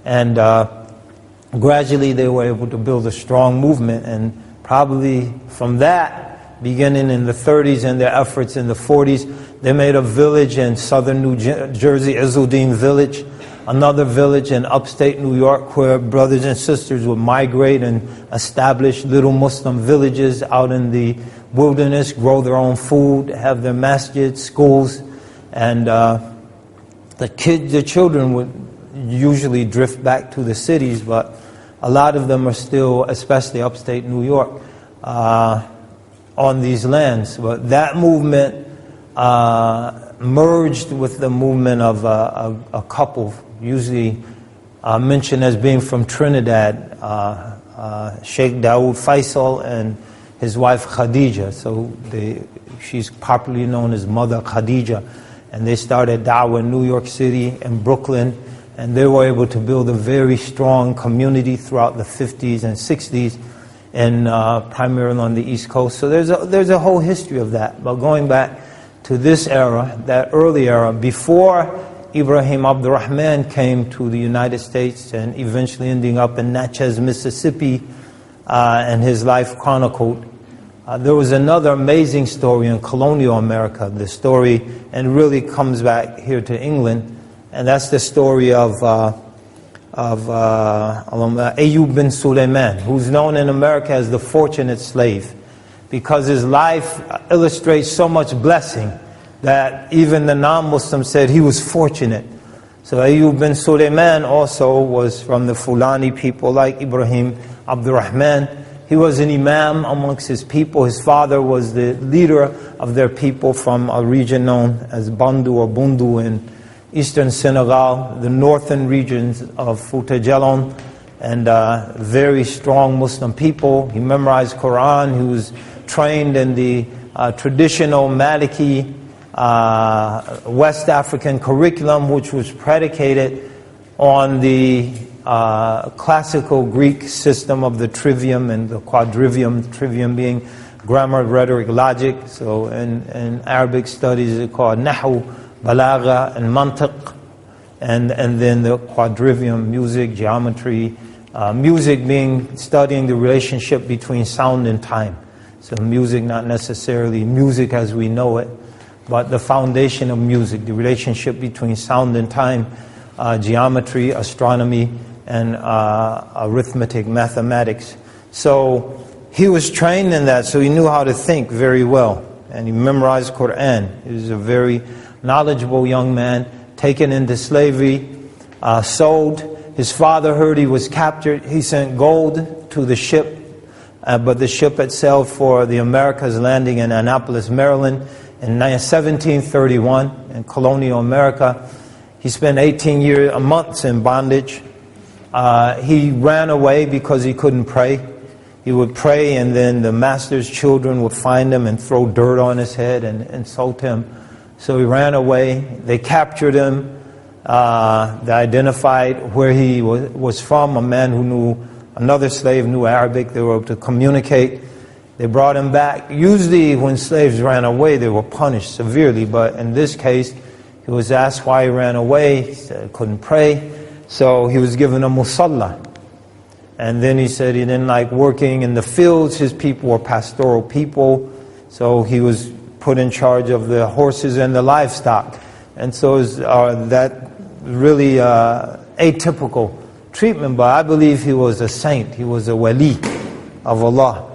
And gradually they were able to build a strong movement, and probably from that, beginning in the 30s and their efforts in the 40s, they made a village in southern New Jersey, Izzuddin Village, another village in upstate New York where brothers and sisters would migrate and establish little Muslim villages out in the wilderness, grow their own food, have their masjids, schools, and the children would usually drift back to the cities, but a lot of them are still, especially upstate New York, on these lands. But that movement merged with the movement of a couple, usually mentioned as being from Trinidad, Sheikh Dawood Faisal and his wife Khadija. So she's popularly known as Mother Khadija. And they started Dawah in New York City and Brooklyn, and they were able to build a very strong community throughout the 50s and 60s, and primarily on the East Coast. So there's a whole history of that. But going back to this era, that early era, before Ibrahim Abdurrahman came to the United States and eventually ending up in Natchez, Mississippi, and his life chronicled, there was another amazing story in colonial America. The story, and really comes back here to England, and that's the story of Ayyub bin Sulaiman, who's known in America as the fortunate slave, because his life illustrates so much blessing that even the non-Muslims said he was fortunate. So Ayyub bin Sulaiman also was from the Fulani people like Ibrahim Abdurrahman. He was an imam amongst his people. His father was the leader of their people from a region known as Bandu or Bundu in eastern Senegal, the northern regions of Fouta Djallon, and very strong Muslim people. He memorized Quran. He was trained in the traditional Maliki West African curriculum, which was predicated on the classical Greek system of the trivium and the quadrivium, trivium being grammar, rhetoric, logic. So in Arabic studies it's called Nahu, Balagha, and Mantiq. And then the quadrivium, music, geometry, music being studying the relationship between sound and time. So music, not necessarily music as we know it, but the foundation of music, the relationship between sound and time, geometry, astronomy, and arithmetic, mathematics. So he was trained in that, so he knew how to think very well. And he memorized Quran. He was a very knowledgeable young man, taken into slavery, sold. His father heard he was captured. He sent gold to the ship, but the ship had sailed for the Americas, landing in Annapolis, Maryland in 1731 in colonial America. He spent 18 months in bondage. He ran away because he couldn't pray. He would pray, and then the master's children would find him and throw dirt on his head and insult him. So he ran away. They captured him. They identified where he was from. A man who knew, another slave knew Arabic. They were able to communicate. They brought him back. Usually when slaves ran away, they were punished severely. But in this case, he was asked why he ran away. He said he couldn't pray. So he was given a musalla. And then he said he didn't like working in the fields. His people were pastoral people. So he was put in charge of the horses and the livestock. And so that really atypical treatment. But I believe he was a saint. He was a wali of Allah.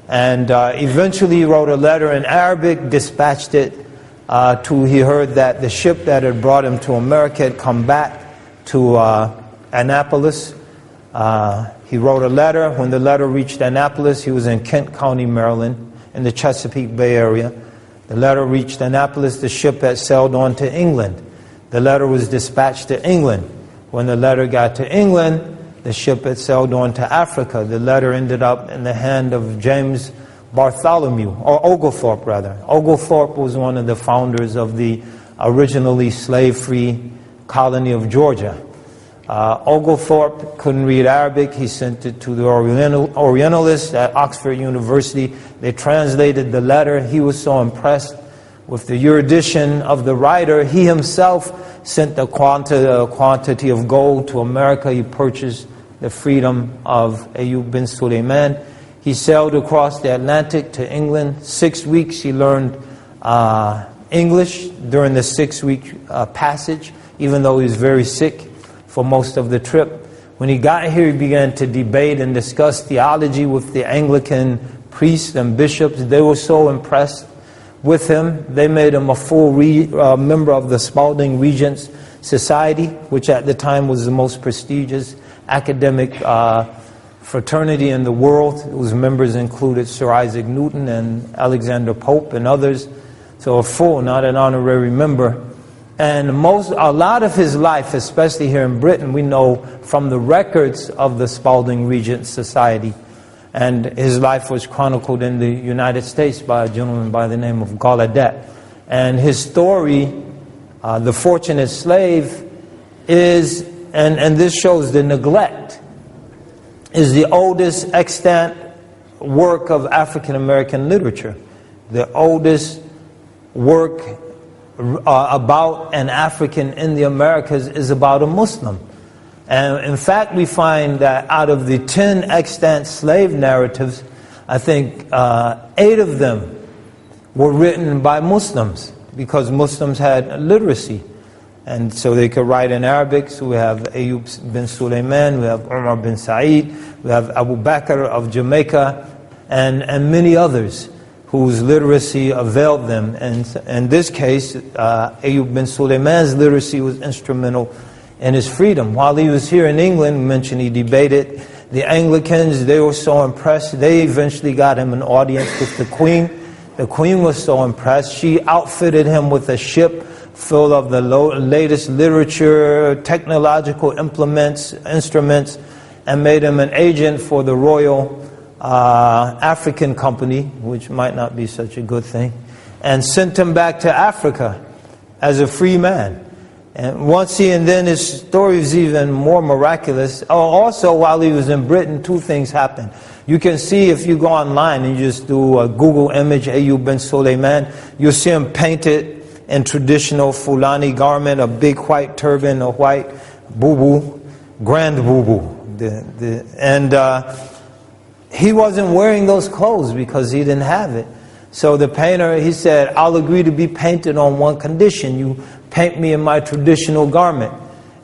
And eventually he wrote a letter in Arabic, dispatched it he heard that the ship that had brought him to America had come back to Annapolis. He wrote a letter. When the letter reached Annapolis, he was in Kent County, Maryland, in the Chesapeake Bay area. The letter reached Annapolis. The ship had sailed on to England. The letter was dispatched to England. When the letter got to England, the ship had sailed on to Africa. The letter ended up in the hand of James Bartholomew, or Oglethorpe rather. Oglethorpe was one of the founders of the originally slave-free colony of Georgia. Oglethorpe couldn't read Arabic. He sent it to the Orientalists at Oxford University. They translated the letter. He was so impressed with the erudition of the writer, he himself sent a quantity of gold to America. He purchased the freedom of Ayyub bin Sulaiman. He sailed across the Atlantic to England. 6 weeks he learned English during the 6-week passage, even though he was very sick for most of the trip. When he got here, he began to debate and discuss theology with the Anglican priests and bishops. They were so impressed with him. They made him a full member of the Spalding Regents Society, which at the time was the most prestigious academic fraternity in the world, whose members included Sir Isaac Newton and Alexander Pope and others. So a full, not an honorary member. And a lot of his life, especially here in Britain, we know from the records of the Spalding Regent Society. And his life was chronicled in the United States by a gentleman by the name of Gallaudet. And his story, The Fortunate Slave, is, and this shows the neglect, is the oldest extant work of African American literature. The oldest work about an African in the Americas is about a Muslim. And in fact, we find that out of the 10 extant slave narratives, I think 8 of them were written by Muslims, because Muslims had literacy. And so they could write in Arabic. So we have Ayyub bin Sulaiman, we have Umar bin Sa'id, we have Abu Bakr of Jamaica, and many others whose literacy availed them. And in this case, Ayyub bin Sulaiman's literacy was instrumental in his freedom. While he was here in England, we mentioned he debated the Anglicans. They were so impressed. They eventually got him an audience with the Queen. The Queen was so impressed. She outfitted him with a ship full of the latest literature, technological instruments, and made him an agent for the Royal African Company, which might not be such a good thing, and sent him back to Africa as a free man. And then his story is even more miraculous. Also, while he was in Britain, 2 things happened. You can see, if you go online and you just do a Google image, Ayyub bin Sulaiman, you'll see him painted in traditional Fulani garment, a big white turban, a white bubu, grand bubu. He wasn't wearing those clothes because he didn't have it. So the painter, he said, I'll agree to be painted on one condition. You paint me in my traditional garment.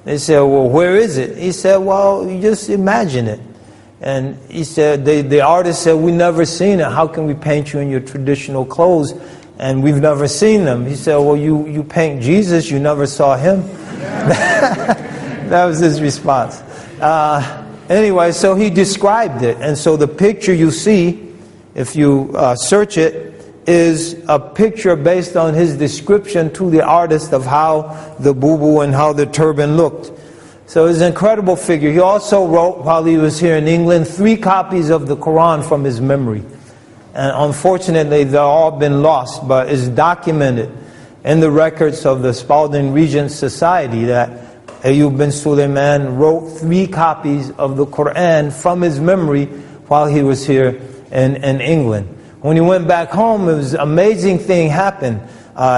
They said, well, where is it? He said, well, you just imagine it. And he said, the artist said, we've never seen it. How can we paint you in your traditional clothes? And we've never seen them. He said, well, you paint Jesus, you never saw him. That was his response. Anyway, so he described it. And so the picture you see, if you search it, is a picture based on his description to the artist of how the bubu and how the turban looked. So it's an incredible figure. He also wrote, while he was here in England, 3 copies of the Quran from his memory. And unfortunately, they've all been lost, but it's documented in the records of the Spalding Regent Society that Ayyub bin Sulaiman wrote 3 copies of the Quran from his memory while he was here in England. When he went back home, it was an amazing thing happened.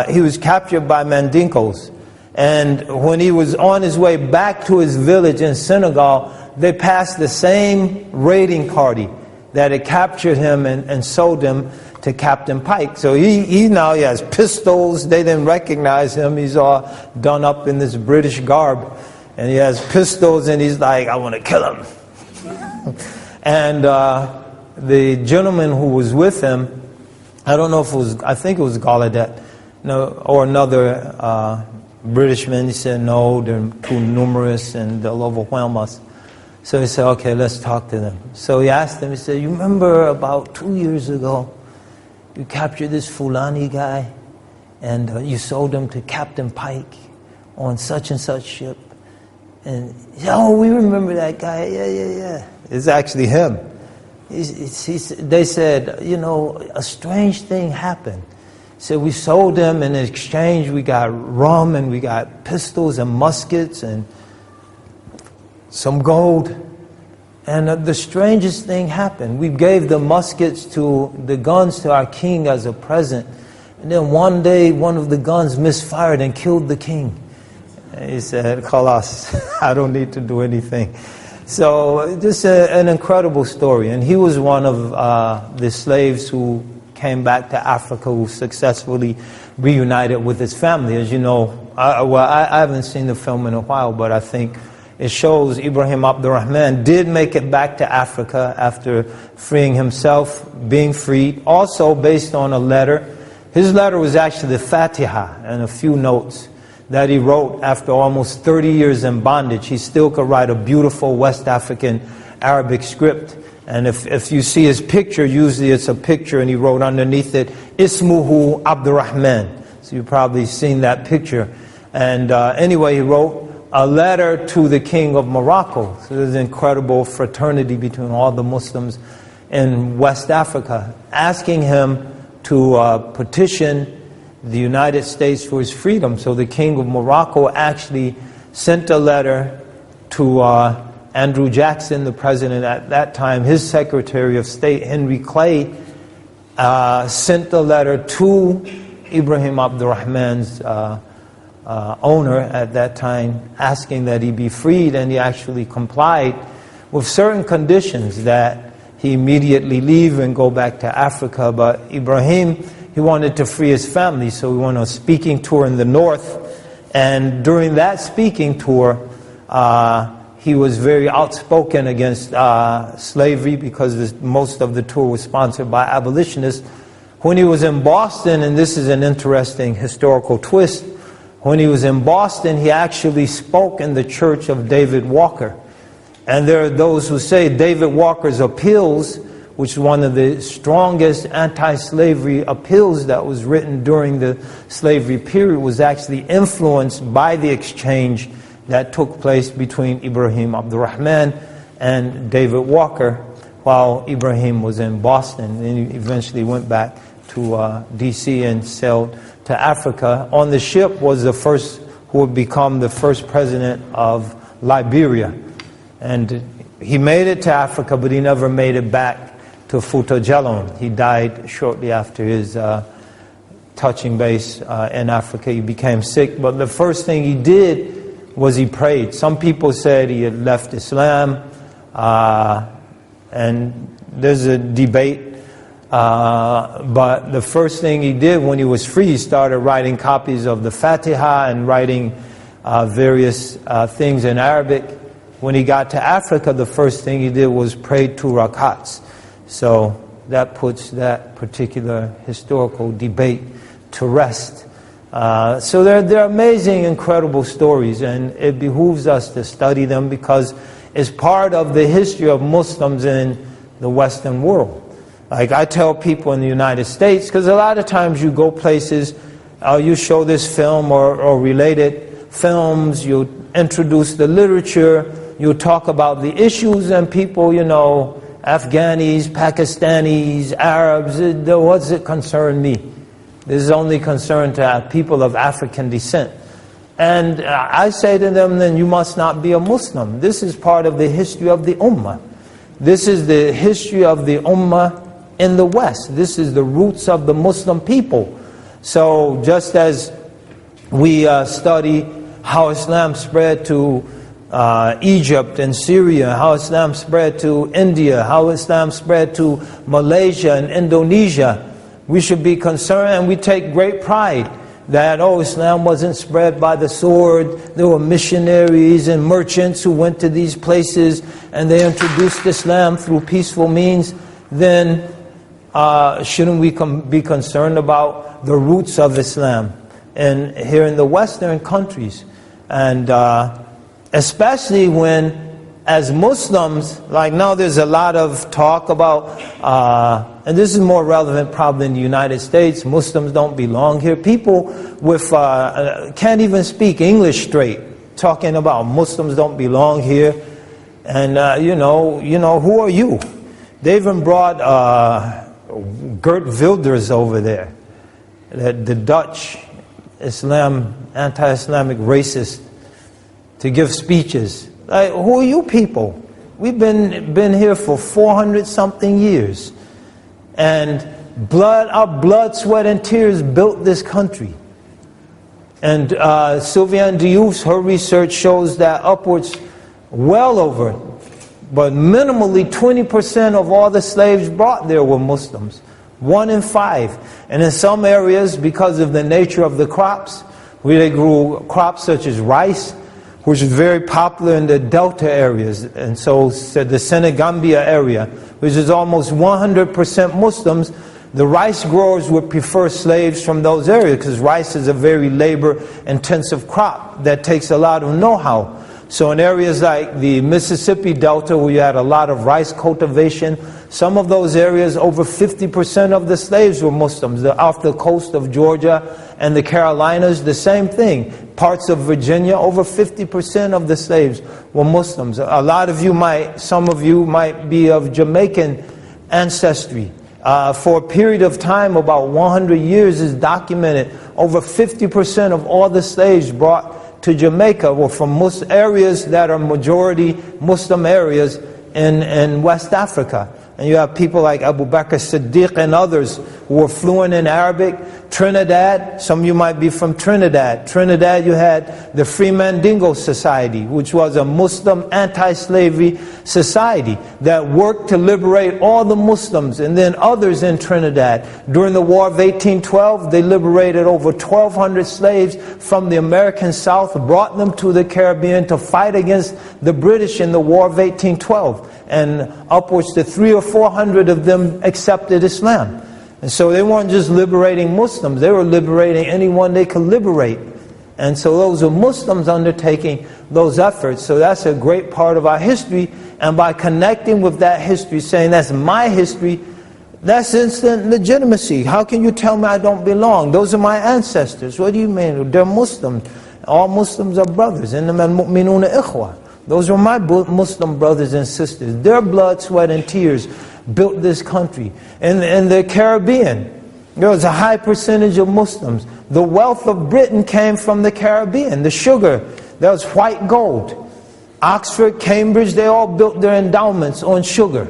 He was captured by Mandingos. And when he was on his way back to his village in Senegal, they passed the same raiding party that had captured him and sold him to Captain Pike. So he now has pistols. They didn't recognize him. He's all done up in this British garb. And he has pistols, and he's like, I want to kill him. And the gentleman who was with him, I don't know if it was, I think it was Gallaudet, or another British man. He said, no, they're too numerous and they'll overwhelm us. So he said, okay, let's talk to them. So he asked them, he said, you remember about 2 years ago, you captured this Fulani guy and you sold him to Captain Pike on such and such ship. And he said, oh, we remember that guy. Yeah. It's actually him. They said, you know, a strange thing happened. So we sold him, and in exchange we got rum and we got pistols and muskets and some gold. And the strangest thing happened. We gave the muskets to the guns to our king as a present. And then one day, one of the guns misfired and killed the king. And he said, "Khalas, I don't need to do anything." So just an incredible story. And he was one of the slaves who came back to Africa, who successfully reunited with his family. As you know, I haven't seen the film in a while, but I think it shows Ibrahim Abdurrahman did make it back to Africa after freeing himself, being freed, also based on a letter. His letter was actually the Fatiha and a few notes that he wrote after almost 30 years in bondage. He still could write a beautiful West African Arabic script. And if you see his picture, usually it's a picture, and he wrote underneath it, Ismuhu Abdurrahman. So you've probably seen that picture. And anyway, he wrote a letter to the king of Morocco. So there's an incredible fraternity between all the Muslims in West Africa, asking him to petition the United States for his freedom. So the king of Morocco actually sent a letter to Andrew Jackson, the president at that time. His Secretary of State, Henry Clay, sent a letter to Ibrahim Abdurrahman's owner at that time, asking that he be freed, and he actually complied with certain conditions, that he immediately leave and go back to Africa. But Ibrahim, he wanted to free his family, so he went on a speaking tour in the north. And during that speaking tour, he was very outspoken against slavery, because most of the tour was sponsored by abolitionists. When he was in Boston, and this is an interesting historical twist, when he was in Boston, he actually spoke in the church of David Walker. And there are those who say David Walker's appeals, which is one of the strongest anti-slavery appeals that was written during the slavery period, was actually influenced by the exchange that took place between Ibrahim Abdurrahman and David Walker while Ibrahim was in Boston. And he eventually went back to D.C. and sailed to Africa. On the ship was the first, who would become the first president of Liberia. And he made it to Africa, but he never made it back to Futajalon. He died shortly after his touching base in Africa. He became sick, but the first thing he did was he prayed. Some people said he had left Islam, and there's a debate. But the first thing he did when he was free, he started writing copies of the Fatiha and writing various things in Arabic. When he got to Africa, the first thing he did was pray 2 rakats. So that puts that particular historical debate to rest. So they're amazing, incredible stories, and it behooves us to study them, because it's part of the history of Muslims in the Western world. Like I tell people in the United States, because a lot of times you go places, you show this film or related films, you introduce the literature, you talk about the issues, and people, you know, Afghanis, Pakistanis, Arabs, what does it concern me? This is only concerned to people of African descent. And I say to them, then you must not be a Muslim. This is part of the history of the Ummah. This is the history of the Ummah in the West. This is the roots of the Muslim people. So just as we study how Islam spread to Egypt and Syria, how Islam spread to India, how Islam spread to Malaysia and Indonesia, we should be concerned, and we take great pride that, Islam wasn't spread by the sword. There were missionaries and merchants who went to these places and they introduced Islam through peaceful means. Then shouldn't we be concerned about the roots of Islam here in the Western countries? And especially when, as Muslims, like now there's a lot of talk about, and this is more relevant probably in the United States, Muslims don't belong here. People with can't even speak English straight, talking about Muslims don't belong here. And you know, who are you? They even brought Geert Wilders over there, the Dutch anti-Islamic racist, to give speeches. Like, who are you people? We've been here for 400-something years. And our blood, sweat, and tears built this country. And Sylviane Diouf's, her research shows that upwards, well over, but minimally 20% of all the slaves brought there were Muslims. 1 in 5. And in some areas, because of the nature of the crops, where they grew crops such as rice, which is very popular in the delta areas, and so the Senegambia area, which is almost 100% Muslims, the rice growers would prefer slaves from those areas because rice is a very labor-intensive crop that takes a lot of know-how. So in areas like the Mississippi Delta, where you had a lot of rice cultivation, some of those areas, over 50% of the slaves were Muslims. Off the coast of Georgia and the Carolinas, the same thing. Parts of Virginia, over 50% of the slaves were Muslims. Some of you might be of Jamaican ancestry. For a period of time, about 100 years is documented, over 50% of all the slaves brought to Jamaica were from areas that are majority Muslim areas in West Africa. And you have people like Abu Bakr Siddiq and others who were fluent in Arabic. Trinidad, some of you might be from Trinidad. Trinidad, you had the Free Mandingo Society, which was a Muslim anti-slavery society that worked to liberate all the Muslims and then others in Trinidad. During the War of 1812, they liberated over 1,200 slaves from the American South, brought them to the Caribbean to fight against the British in the War of 1812. And upwards to 300 or 400 of them accepted Islam. And so they weren't just liberating Muslims, they were liberating anyone they could liberate. And so those are Muslims undertaking those efforts. So that's a great part of our history. And by connecting with that history, saying that's my history, that's instant legitimacy. How can you tell me I don't belong? Those are my ancestors. What do you mean? They're Muslims. All Muslims are brothers. إِنَّمَا الْمُؤْمِنُونَ إِخْوَةٌ. Those are my Muslim brothers and sisters. Their blood, sweat, and tears built this country. In the Caribbean, there was a high percentage of Muslims. The wealth of Britain came from the Caribbean. The sugar, that was white gold. Oxford, Cambridge, they all built their endowments on sugar.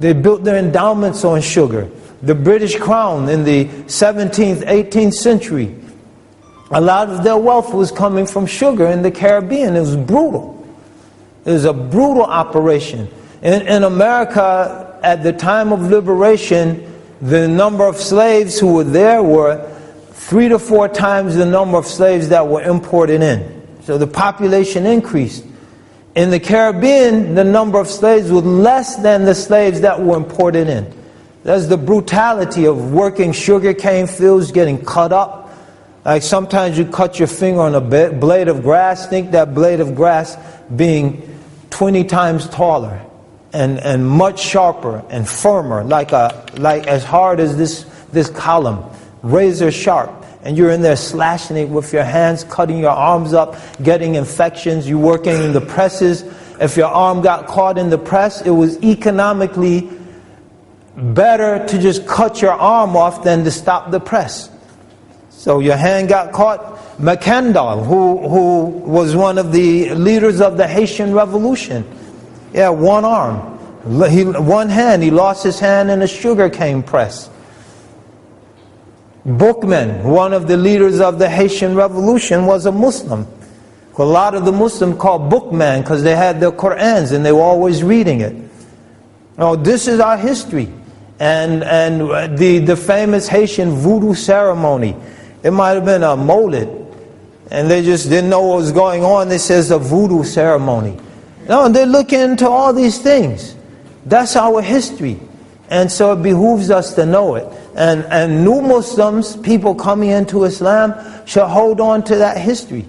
They built their endowments on sugar. The British Crown in the 17th, 18th century, a lot of their wealth was coming from sugar in the Caribbean. It was brutal. It was a brutal operation. In America, at the time of liberation, the number of slaves who were there were 3 to 4 times the number of slaves that were imported in. So the population increased. In the Caribbean, the number of slaves was less than the slaves that were imported in. That's the brutality of working sugarcane fields, getting cut up. Like sometimes you cut your finger on a blade of grass, think that blade of grass being 20 times taller and much sharper and firmer, like as hard as this column, razor sharp. And you're in there slashing it with your hands, cutting your arms up, getting infections. You're working in the presses. If your arm got caught in the press, it was economically better to just cut your arm off than to stop the press. So your hand got caught. McKendall, who was one of the leaders of the Haitian Revolution, yeah, one arm, one hand, he lost his hand in a sugarcane press. Bookman, one of the leaders of the Haitian Revolution, was a Muslim. A lot of the Muslims called Bookman because they had their Qur'ans and they were always reading it. Now, this is our history. And the famous Haitian voodoo ceremony, it might have been a molid, and they just didn't know what was going on. They says a voodoo ceremony. No, they're looking into all these things. That's our history. And so it behooves us to know it. And new Muslims, people coming into Islam, should hold on to that history.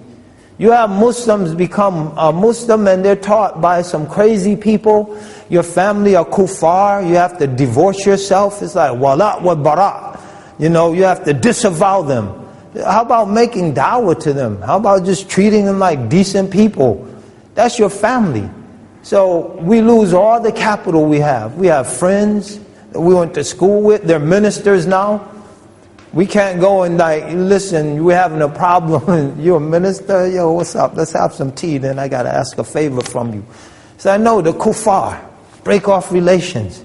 You have Muslims become a Muslim and they're taught by some crazy people. Your family are kuffar, you have to divorce yourself. It's like wala wa bara. You know, you have to disavow them. How about making dawah to them? How about just treating them like decent people? That's your family. So we lose all the capital we have. We have friends that we went to school with. They're ministers now. We can't go and like, listen, we're having a problem. You're a minister? Yo, what's up? Let's have some tea. Then I got to ask a favor from you. So I know the kuffar. Break off relations.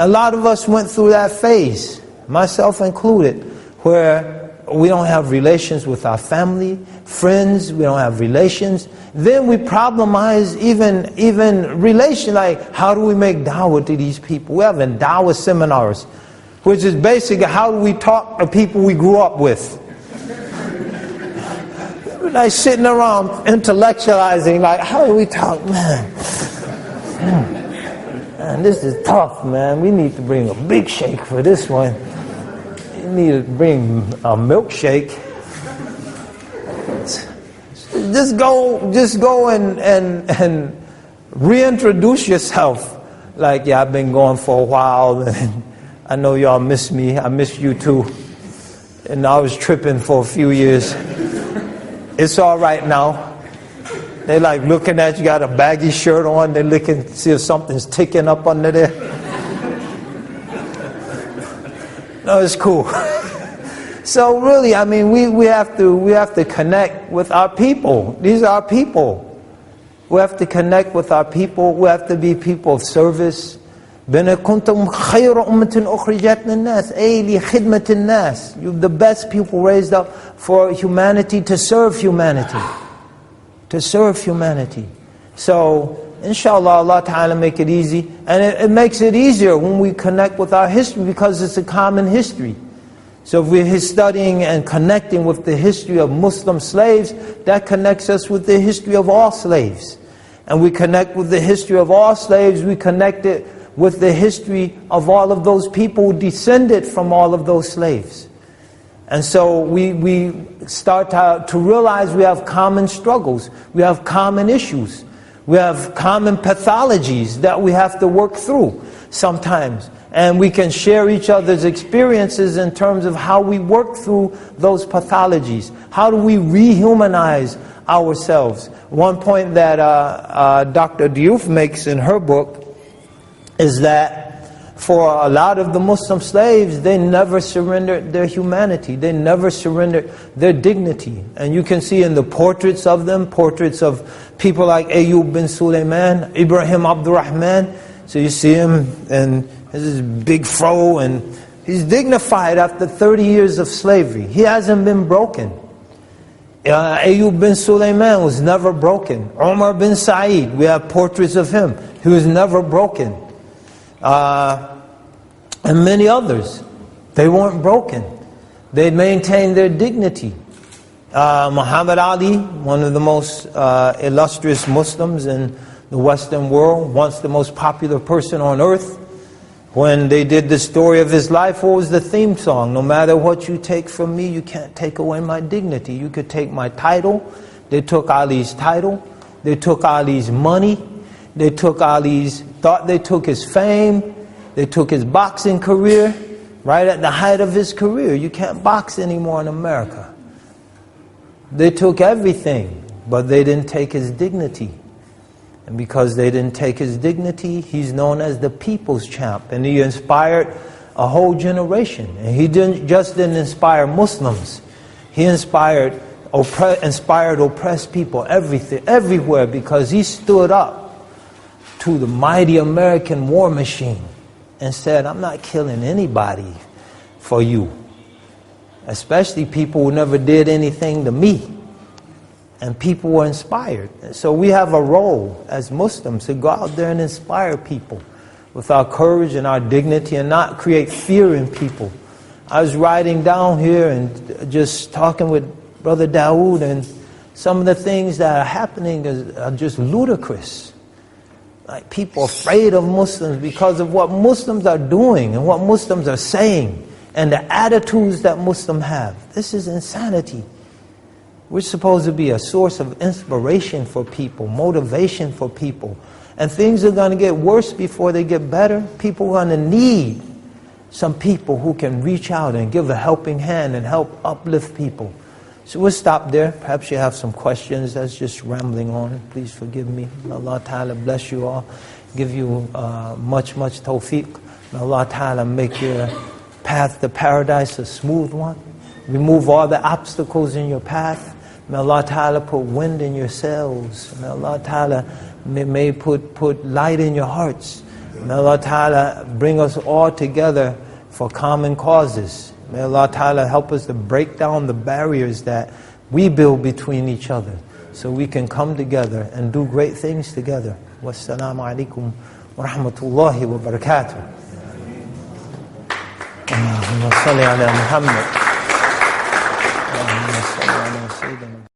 A lot of us went through that phase, myself included, where we don't have relations with our family, friends, we don't have relations. Then we problemize even relation, like how do we make dawah to these people? We're having dawah seminars, which is basically how do we talk to people we grew up with. We're like sitting around intellectualizing, like how do we talk, man? Man, this is tough, man. We need to bring a big shake for this one. You need to bring a milkshake. Just go and reintroduce yourself. Like, yeah, I've been going for a while, and I know y'all miss me. I miss you too. And I was tripping for a few years. It's all right now. They like looking at you, got a baggy shirt on, they're looking to see if something's ticking up under there. No, it's cool. So really, I mean, we have to connect with our people. These are our people. We have to connect with our people. We have to be people of service. كنتم خير أمة أخرجت للناس أي لخدمة الناس. You're the best people raised up for humanity, to serve humanity. To serve humanity. So, inshallah, Allah Ta'ala make it easy. And it makes it easier when we connect with our history, because it's a common history. So if we're studying and connecting with the history of Muslim slaves, that connects us with the history of all slaves. And we connect with the history of all slaves, we connect it with the history of all of those people who descended from all of those slaves. And so we start to realize we have common struggles, we have common issues, we have common pathologies that we have to work through sometimes. And we can share each other's experiences in terms of how we work through those pathologies. How do we rehumanize ourselves? One point that Dr. Diouf makes in her book is that for a lot of the Muslim slaves, they never surrendered their humanity. They never surrendered their dignity. And you can see in the portraits of them, portraits of people like Ayyub bin Sulaiman, Ibrahim Abdurrahman. So you see him, and his big fro, and he's dignified after 30 years of slavery. He hasn't been broken. Ayyub bin Sulaiman was never broken. Umar bin Sa'id, we have portraits of him. He was never broken. And many others, they weren't broken. They maintained their dignity. Muhammad Ali, one of the most illustrious Muslims in the Western world, once the most popular person on earth, when they did the story of his life, what was the theme song? No matter what you take from me, you can't take away my dignity. You could take my title. They took Ali's title. They took Ali's money. They took thought they took his fame. They took his boxing career, right at the height of his career. You can't box anymore in America. They took everything, but they didn't take his dignity. And because they didn't take his dignity, he's known as the people's champ. And he inspired a whole generation. And he didn't inspire Muslims. He inspired oppressed people everywhere, because he stood up to the mighty American war machine and said, I'm not killing anybody for you. Especially people who never did anything to me. And people were inspired. So we have a role as Muslims to go out there and inspire people with our courage and our dignity, and not create fear in people. I was riding down here and just talking with Brother Dawood, and some of the things that are happening are just ludicrous. Like people afraid of Muslims because of what Muslims are doing and what Muslims are saying and the attitudes that Muslims have. This is insanity. We're supposed to be a source of inspiration for people, motivation for people. And things are going to get worse before they get better. People are going to need some people who can reach out and give a helping hand and help uplift people. So we'll stop there. Perhaps you have some questions. That's just rambling on. Please forgive me. May Allah Ta'ala bless you all. Give you much tawfiq. May Allah Ta'ala make your path to paradise a smooth one. Remove all the obstacles in your path. May Allah Ta'ala put wind in your sails. May Allah Ta'ala may put light in your hearts. May Allah Ta'ala bring us all together for common causes. May Allah Ta'ala help us to break down the barriers that we build between each other, so we can come together and do great things together. Wassalamu alaikum wa rahmatullahi wa barakatuh. Allahumma salli ala Muhammad. Allahumma salli ala Sayyidina